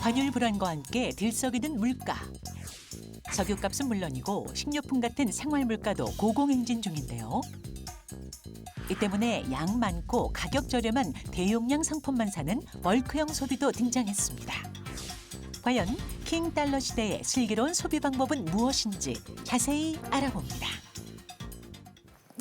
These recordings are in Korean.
환율 불안과 함께 들썩이는 물가. 석유값은 물론이고 식료품 같은 생활 물가도 고공행진 중인데요. 이 때문에 양 많고 가격 저렴한 대용량 상품만 사는 벌크형 소비도 등장했습니다. 과연 킹 달러 시대의 슬기로운 소비 방법은 무엇인지 자세히 알아봅니다.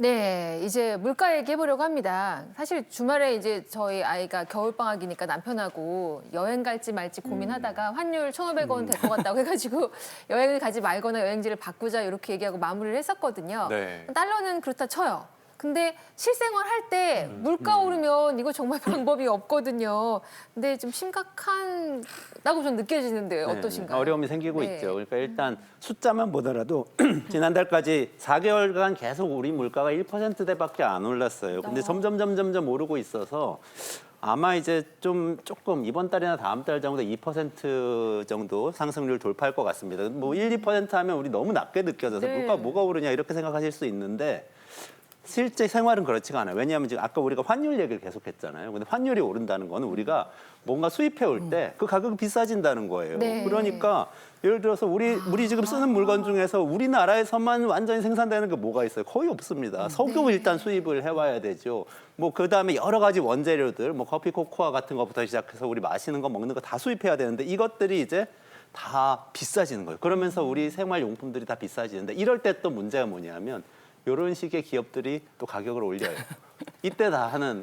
네, 이제 물가 얘기해보려고 합니다. 사실 주말에 이제 저희 아이가 겨울방학이니까 남편하고 여행 갈지 말지 고민하다가 환율 1,500원 될 것 같다고 해가지고 여행을 가지 말거나 여행지를 바꾸자 이렇게 얘기하고 마무리를 했었거든요. 네. 달러는 그렇다 쳐요. 근데 실생활 할 때 물가 오르면 이거 정말 방법이 없거든요. 근데 좀 심각하다고 좀 느껴지는데요. 어떠신가요? 어려움이 생기고 네. 있죠. 그러니까 일단 숫자만 보더라도 지난달까지 4개월간 계속 우리 물가가 1%대밖에 안 올랐어요. 근데 점점 오르고 있어서 아마 이제 조금 이번 달이나 다음 달 정도 2% 정도 상승률 돌파할 것 같습니다. 뭐 1~2% 하면 우리 너무 낮게 느껴져서 네. 물가 뭐가 오르냐 이렇게 생각하실 수 있는데 실제 생활은 그렇지가 않아요. 왜냐하면 지금 아까 우리가 환율 얘기를 계속했잖아요. 근데 환율이 오른다는 거는 우리가 뭔가 수입해 올 때 그 가격이 비싸진다는 거예요. 네. 그러니까 예를 들어서 우리 지금 쓰는 물건 중에서 우리나라에서만 완전히 생산되는 게 뭐가 있어요? 거의 없습니다. 석유 일단 수입을 해와야 되죠. 뭐 그다음에 여러 가지 원재료들, 뭐 커피, 코코아 같은 것부터 시작해서 우리 마시는 거, 먹는 거 다 수입해야 되는데 이것들이 이제 다 비싸지는 거예요. 그러면서 우리 생활용품들이 다 비싸지는데 이럴 때 또 문제가 뭐냐면 이런 식의 기업들이 또 가격을 올려요. 이때 다 하는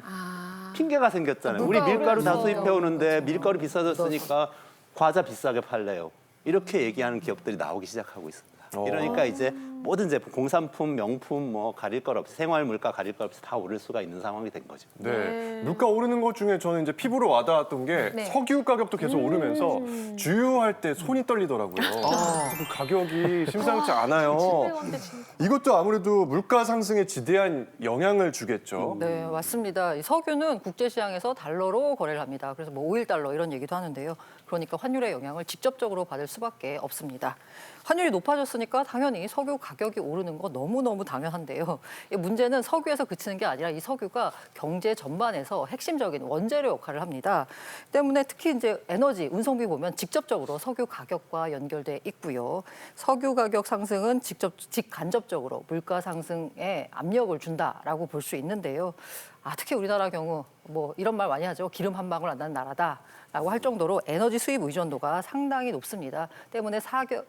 핑계가 생겼잖아요. 우리 밀가루 다 수입해 오는데 밀가루 비싸졌으니까 과자 비싸게 팔래요. 이렇게 얘기하는 기업들이 나오기 시작하고 있습니다. 이러니까 이제 모든 제품, 공산품, 명품 뭐 가릴 것 없이 생활 물가 가릴 것 없이 다 오를 수가 있는 상황이 된 거죠. 네. 물가 오르는 것 중에 저는 이제 피부로 와닿았던 게 네. 석유 가격도 계속 오르면서 주유할 때 손이 떨리더라고요. 그 가격이 심상치 않아요. 700원대 진짜. 이것도 아무래도 물가 상승에 지대한 영향을 주겠죠. 네, 맞습니다. 이 석유는 국제시장에서 달러로 거래를 합니다. 그래서 뭐 5일 달러 이런 얘기도 하는데요. 그러니까 환율의 영향을 직접적으로 받을 수밖에 없습니다. 환율이 높아졌으니까 당연히 석유 가격이 오르는 거 너무너무 당연한데요. 이 문제는 석유에서 그치는 게 아니라 이 석유가 경제 전반에서 핵심적인 원재료 역할을 합니다. 때문에 특히 이제 에너지, 운송비 보면 직접적으로 석유 가격과 연결돼 있고요. 석유 가격 상승은 직간접적으로 물가 상승에 압력을 준다라고 볼 수 있는데요. 특히 우리나라 경우 뭐 이런 말 많이 하죠. 기름 한 방울 안 나는 나라다라고 할 정도로 에너지 수입 의존도가 상당히 높습니다. 때문에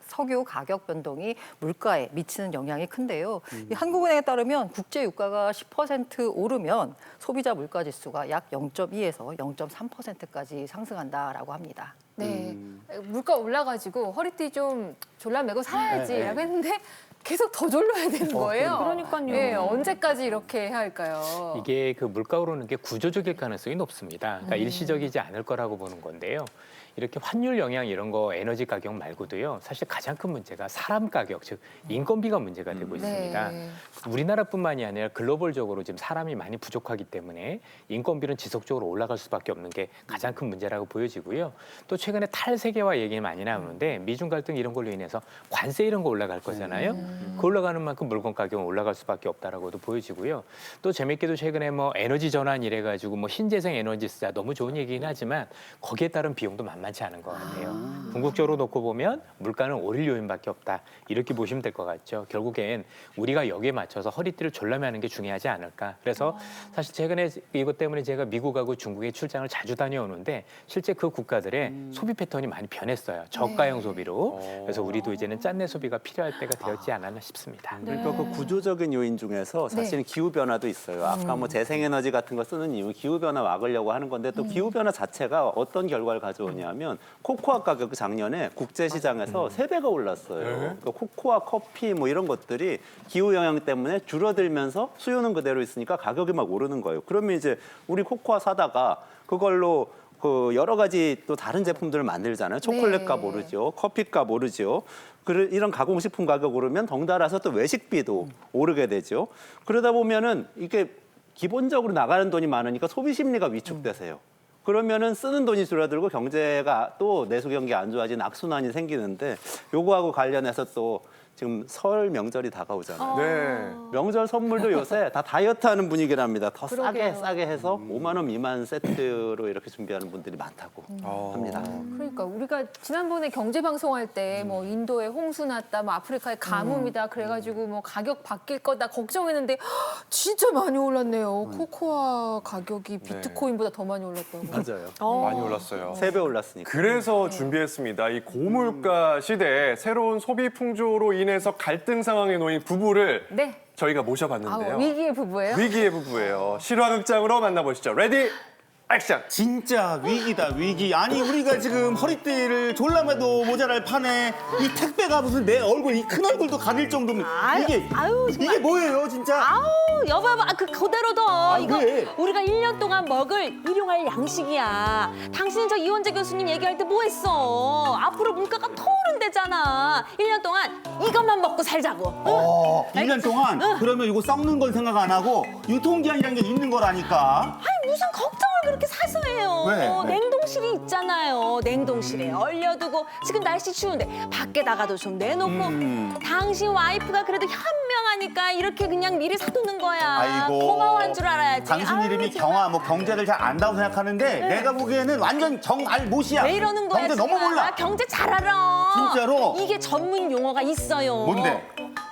석유 가격 변동이 물가에 미치는 영향이 큰데요. 이 한국은행에 따르면 국제 유가가 10% 오르면 소비자 물가 지수가 약 0.2에서 0.3%까지 상승한다라고 합니다. 네, 물가 올라가지고 허리띠 좀 졸라매고 살아야지라고 했는데 계속 더 졸라야 되는 거예요. 그러니까요. 네, 언제까지 이렇게 해야 할까요? 이게 그 물가 오르는 게 구조적일 가능성이 높습니다. 그러니까 일시적이지 않을 거라고 보는 건데요. 이렇게 환율 영향 이런 거 에너지 가격 말고도요. 사실 가장 큰 문제가 사람 가격, 즉 인건비가 문제가 되고 있습니다. 네. 우리나라뿐만이 아니라 글로벌적으로 지금 사람이 많이 부족하기 때문에 인건비는 지속적으로 올라갈 수밖에 없는 게 가장 큰 문제라고 보여지고요. 또 최근에 탈세계화 얘기 많이 나오는데 미중 갈등 이런 걸로 인해서 관세 이런 거 올라갈 거잖아요. 그 올라가는 만큼 물건 가격은 올라갈 수밖에 없다라고도 보여지고요. 또 재밌게도 최근에 뭐 에너지 전환 이래 가지고 뭐 신재생 에너지 쓰자 너무 좋은 얘기긴 하지만 거기에 따른 비용도 만만치 않은 것 같아요. 궁극적으로 놓고 보면 물가는 오를 요인밖에 없다. 이렇게 보시면 될 것 같죠. 결국엔 우리가 여기에 맞춰서 허리띠를 졸라매는 게 중요하지 않을까. 그래서 사실 최근에 이것 때문에 제가 미국하고 중국에 출장을 자주 다녀오는데 실제 그 국가들의 소비 패턴이 많이 변했어요. 저가형 소비로. 그래서 우리도 이제는 짠내 소비가 필요할 때가 되었지 않았나 싶습니다. 그러니까 그 구조적인 요인 중에서 사실은 기후 변화도 있어요. 아까 뭐 재생에너지 같은 거 쓰는 이유 기후 변화 막으려고 하는 건데 또 기후 변화 자체가 어떤 결과를 가져오냐면 코코아 가격 작년에 국제 시장에서 3배가 올랐어요. 그러니까 코코아, 커피 뭐 이런 것들이 기후 영향 때문에 줄어들면서 수요는 그대로 있으니까 가격이 막 오르는 거예요. 그러면 이제 우리 코코아 사다가 그걸로 그 여러 가지 또 다른 제품들을 만들잖아요. 초콜릿 값 오르죠. 커피 값 오르죠. 이런 가공식품 가격 오르면 덩달아서 또 외식비도 오르게 되죠. 그러다 보면은 이게 기본적으로 나가는 돈이 많으니까 소비 심리가 위축되세요. 그러면은 쓰는 돈이 줄어들고 경제가 또 내수 경기 안 좋아진 악순환이 생기는데 요거하고 관련해서 또 지금 설 명절이 다가오잖아요. 네. 명절 선물도 요새 다 다이어트하는 분위기랍니다. 더 그러게요. 싸게 해서 5만 원 미만 세트로 이렇게 준비하는 분들이 많다고 합니다. 그러니까 우리가 지난번에 경제 방송할 때 뭐 인도에 홍수 났다, 뭐 아프리카에 가뭄이다, 그래가지고 뭐 가격 바뀔 거다 걱정했는데 헉, 진짜 많이 올랐네요. 코코아 가격이 비트코인보다 더 많이 올랐다고. 맞아요. 많이 올랐어요. 3배 올랐으니까. 그래서 준비했습니다. 이 고물가 시대에 새로운 소비 풍조로 인해서 갈등 상황에 놓인 부부를 네. 저희가 아, 모셔봤는데요. 위기의 부부예요? 위기의 부부예요. 실화극장으로 만나보시죠. 레디, 액션! 진짜 위기다 위기. 아니 우리가 지금 허리띠를 졸라매도 모자랄 판에 이 택배가 무슨 내 얼굴 이 큰 얼굴도 가릴 정도면 이게 아유, 정말. 이게 뭐예요 진짜? 아우 여보 그대로 둬. 이거 왜? 우리가 1년 동안 먹을 일용할 양식이야. 당신은 저 이원재 교수님 얘기할 때 뭐 했어? 앞으로 물가가 토오른대잖아. 1년 동안 이것만 먹고 살자고. 응? 1년 동안 그러면 이거 썩는 건 생각 안 하고 유통기한이라는 게 있는 거라니까. 아니 무슨 걱정을 그렇게 사서 해요. 왜? 냉동실이 있잖아요. 냉동실에 얼려두고 지금 날씨 추운데 밖에 나가도 좀 내놓고 당신 와이프가 그래도 현명하니까 이렇게 그냥 미리 사두는 거야. 아이고. 고마워한 줄 알아야지. 당신 아유, 이름이 정말. 경아 뭐 경제를 잘 안다고 생각하는데 내가 보기에는 완전 정알못이야. 왜 이러는 거야? 경제 너무 정말? 몰라. 나 경제 잘 알아. 진짜로? 이게 전문 용어가 있어요. 뭔데?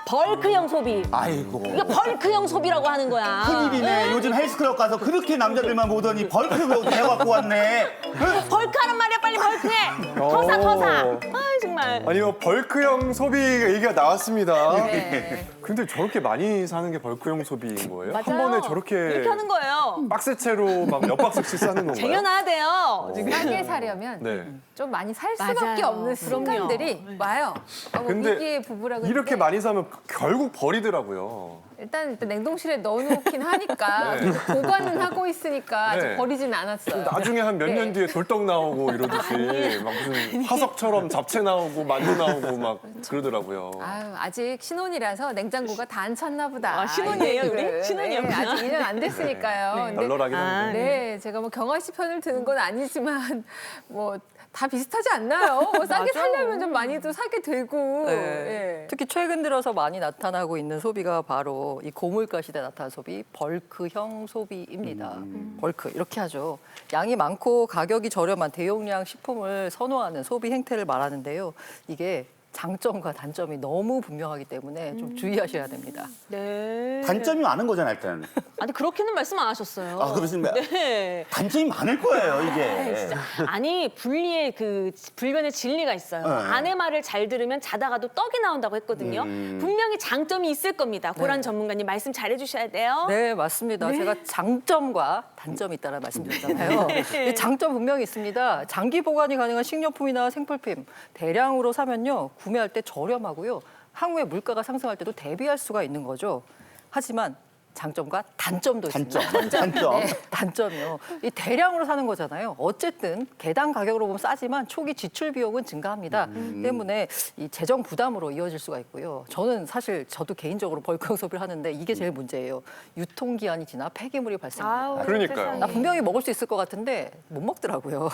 벌크형 소비. 아이고. 이거 벌크형 소비라고 하는 거야. 큰일이네. 응? 요즘 헬스클럽 가서 그렇게 남자들만 보더니 벌크를 해갖고 왔네. 응? 벌크하란 말이야. 빨리 벌크해. 더 사, 더 사. 아 정말. 아니, 뭐 벌크형 소비 얘기가 나왔습니다. 네. 근데 저렇게 많이 사는 게 벌크형 소비인 거예요? 한 맞아요. 번에 저렇게 이렇게 하는 거예요. 박스채로 막 몇 박스씩 싸는 건가요? 쟁여놔야 돼요. 싸게 사려면 네. 좀 많이 살 수밖에 맞아요. 없는 순간들이 와요. 근데 위기의 부부라고 이렇게 했는데 많이 사면 결국 버리더라고요. 일단 냉동실에 넣어놓긴 하니까 네. 보관은 하고 있으니까 아직 네. 버리지는 않았어요. 나중에 한 몇 년 네. 뒤에 돌떡 나오고 이러듯이 막 무슨 화석처럼 잡채 나오고 만두 나오고 막 그러더라고요. 아유, 아직 신혼이라서 냉장고가 다 안 찼나 보다. 아, 신혼이에요, 우리? 네, 신혼이었구나. 아직 2년 안 됐으니까요. 근데 널널하긴 한데. 네, 제가 뭐 경아 씨 편을 드는 건 아니지만 뭐 다 비슷하지 않나요? 뭐 싸게 맞아. 살려면 좀 많이도 사게 되고. 네. 예. 특히 최근 들어서 많이 나타나고 있는 소비가 바로 이 고물가 시대에 나타난 소비, 벌크형 소비입니다. 벌크 이렇게 하죠. 양이 많고 가격이 저렴한 대용량 식품을 선호하는 소비 행태를 말하는데요. 이게 장점과 단점이 너무 분명하기 때문에 좀 주의하셔야 됩니다. 네. 단점이 많은 거잖아 일단. 아니 그렇게는 말씀 안 하셨어요. 아 그렇습니다. 네. 단점이 많을 거예요 아이, 이게. 진짜. 아니 분리의 그 불변의 진리가 있어요. 네. 아내 말을 잘 들으면 자다가도 떡이 나온다고 했거든요. 분명히 장점이 있을 겁니다. 고란 전문가님 말씀 잘해주셔야 돼요. 네, 맞습니다. 제가 장점과 단점이 있다는 말씀드렸잖아요. 이 장점 분명히 있습니다. 장기 보관이 가능한 식료품이나 생필품 대량으로 사면요. 구매할 때 저렴하고요. 향후에 물가가 상승할 때도 대비할 수가 있는 거죠. 하지만 장점과 단점도 있습니다. 단점. 단점이요. 이 대량으로 사는 거잖아요. 어쨌든 개당 가격으로 보면 싸지만 초기 지출 비용은 증가합니다. 때문에 이 재정 부담으로 이어질 수가 있고요. 저는 사실 저도 개인적으로 벌크형 소비를 하는데 이게 제일 문제예요. 유통기한이 지나 폐기물이 발생합니다. 그러니까요. 나 분명히 먹을 수 있을 것 같은데 못 먹더라고요.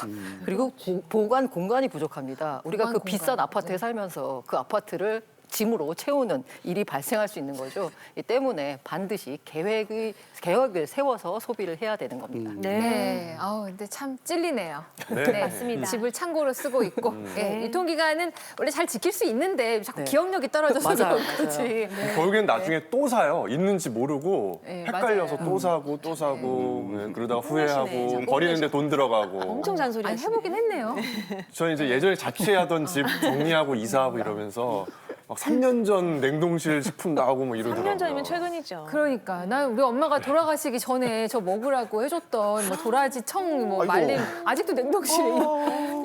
그리고 보관 공간이 부족합니다. 우리가 보관 그 비싼 공간. 아파트에 살면서 그 아파트를 짐으로 채우는 일이 발생할 수 있는 거죠. 이 때문에 반드시 계획을 세워서 소비를 해야 되는 겁니다. 네. 아우, 근데 참 찔리네요. 네. 맞습니다. 집을 창고로 쓰고 있고 예, 유통기간은 원래 잘 지킬 수 있는데 자꾸 네. 기억력이 떨어져서 맞아요, 그런 거지. 결국엔 나중에 또 사요. 있는지 모르고 네, 헷갈려서 맞아요. 또 사고 또 사고 네, 그러다가 정말 후회하고 버리는데 돈 들어가고. 엄청 잔소리 아니, 하시네. 해보긴 했네요. 저는 이제 예전에 자취하던 집 정리하고 이사하고 이러면서 막 3년 전 냉동실 식품 나오고 뭐 이러더라고요. 3년 전이면 최근이죠. 그러니까 난 우리 엄마가 돌아가시기 전에 저 먹으라고 해줬던 뭐 도라지 청 뭐 아이고. 말린 아직도 냉동실에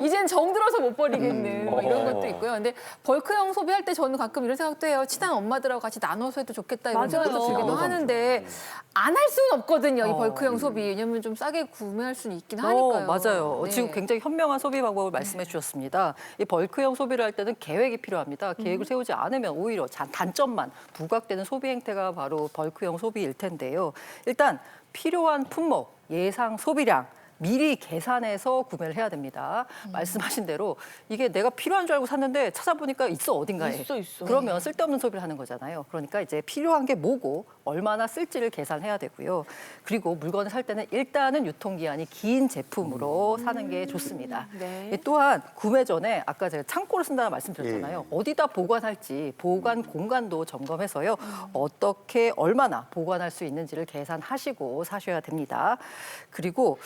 이젠 정들어서 못 버리겠는 뭐 이런 것도 있고요. 근데 벌크형 소비할 때 저는 가끔 이런 생각도 해요. 친한 엄마들하고 같이 나눠서 해도 좋겠다 이런 맞아요. 생각도 들기도 나눠서 하는데 안 할 수는 없거든요. 이 벌크형 소비. 왜냐면 좀 싸게 구매할 수는 있긴 하니까요. 맞아요. 네. 지금 굉장히 현명한 소비 방법을 말씀해 주셨습니다. 이 벌크형 소비를 할 때는 계획이 필요합니다. 계획을 세우지 않으면 오히려 단점만 부각되는 소비 행태가 바로 벌크형 소비일 텐데요. 일단 필요한 품목, 예상 소비량, 미리 계산해서 구매를 해야 됩니다. 말씀하신 대로 이게 내가 필요한 줄 알고 샀는데 찾아보니까 있어 어딘가에. 있어. 그러면 쓸데없는 소비를 하는 거잖아요. 그러니까 이제 필요한 게 뭐고 얼마나 쓸지를 계산해야 되고요. 그리고 물건을 살 때는 일단은 유통기한이 긴 제품으로 사는 게 좋습니다. 네. 또한 구매 전에 아까 제가 창고를 쓴다는 말씀드렸잖아요. 어디다 보관할지 보관 공간도 점검해서요. 어떻게 얼마나 보관할 수 있는지를 계산하시고 사셔야 됩니다. 그리고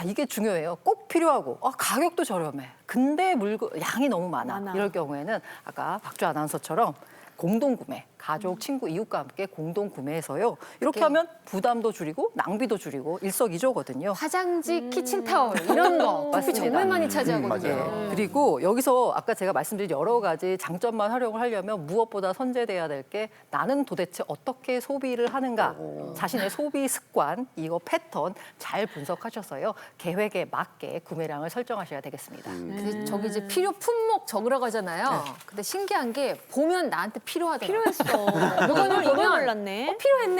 이게 중요해요. 꼭 필요하고 가격도 저렴해. 근데 양이 너무 많아. 이럴 경우에는 아까 박주 아나운서처럼 공동구매, 가족, 친구, 이웃과 함께 공동구매해서요. 이렇게 하면 부담도 줄이고 낭비도 줄이고 일석이조거든요. 화장지, 키친타올 이런 거 커피 정말 많이 차지하거든요. 그리고 여기서 아까 제가 말씀드린 여러 가지 장점만 활용을 하려면 무엇보다 선제돼야 될 게 나는 도대체 어떻게 소비를 하는가 자신의 소비 습관, 이거 패턴 잘 분석하셔서요. 계획에 맞게 구매량을 설정하셔야 되겠습니다. 근데 저기 이제 필요 품목 적으라고 하잖아요. 근데 신기한 게 보면 나한테 필요하더라고요. 필요했어. 물건을 이걸 보면 몰랐네. 필요했네.